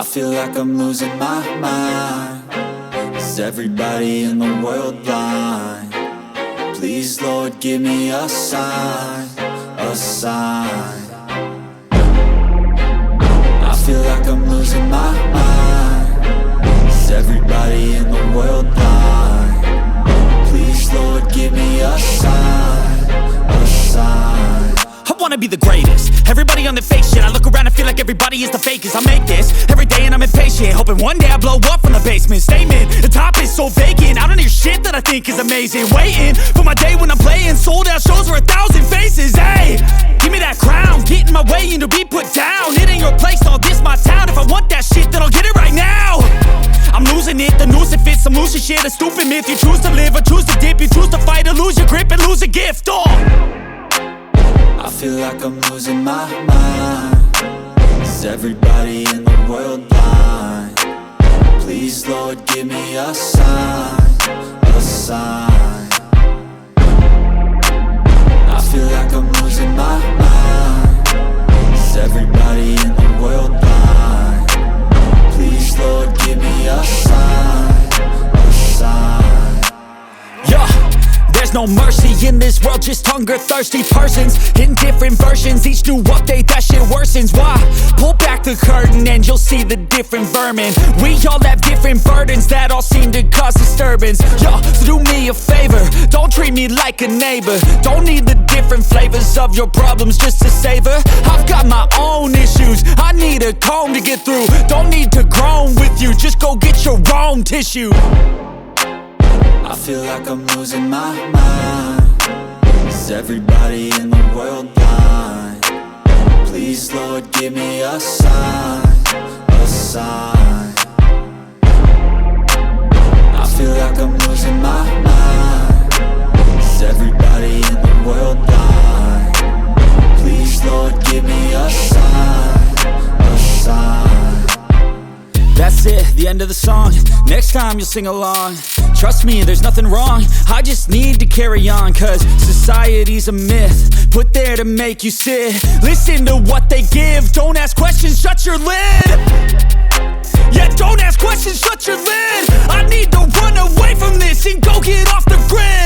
I feel like I'm losing my mind. Is everybody in the world blind? Please, Lord, give me a sign, a sign. I feel like I'm losing my mind. Is everybody in the world blind? Please, Lord, give me a sign, a sign. I wanna be the greatest. Everybody on the fake shit. I look around and feel like everybody is the fakest. I make this every day and I'm impatient, hoping one day I blow up from the basement. Statement, the top is so vacant. I don't hear shit that I think is amazing. Waiting for my day when I'm playing sold out shows for 1,000 faces. Hey, give me that crown, get in my way and to be put down. It ain't your place, all this my town. If I want that shit, then I'll get it right now. I'm losing it, the noose it fits. I'm losing shit, a stupid myth. You choose to live or choose to dip. You choose to fight or lose your grip and lose a gift. I feel like I'm losing my mind. Is everybody in the world blind? Please, Lord, give me a sign, a sign. I feel like I'm losing my mind. Is everybody in the world blind? Please, Lord, give me a sign, a sign. Yeah. There's no mercy in this world, just hunger-thirsty persons in different versions. Each new update, that shit worsens. Why? Pull back the curtain and you'll see the different vermin. We all have different burdens that all seem to cause disturbance. Yo, so do me a favor, don't treat me like a neighbor. Don't need the different flavors of your problems just to savor. I've got my own issues, I need a comb to get through. Don't need to groan with you, just go get your own tissue. I feel like I'm losing my mind. Is everybody in the world blind? Please, Lord, give me a sign, a sign. I feel like I'm losing my mind. Is everybody in the world blind? Please, Lord, give me a sign, a sign. That's it, the end of the song. Next time you'll sing along. Trust me, there's nothing wrong. I just need to carry on, cause society's a myth put there to make you sit. Listen to what they give. Don't ask questions, shut your lid. Yeah, don't ask questions, shut your lid. I need to run away from this and go get off the grid.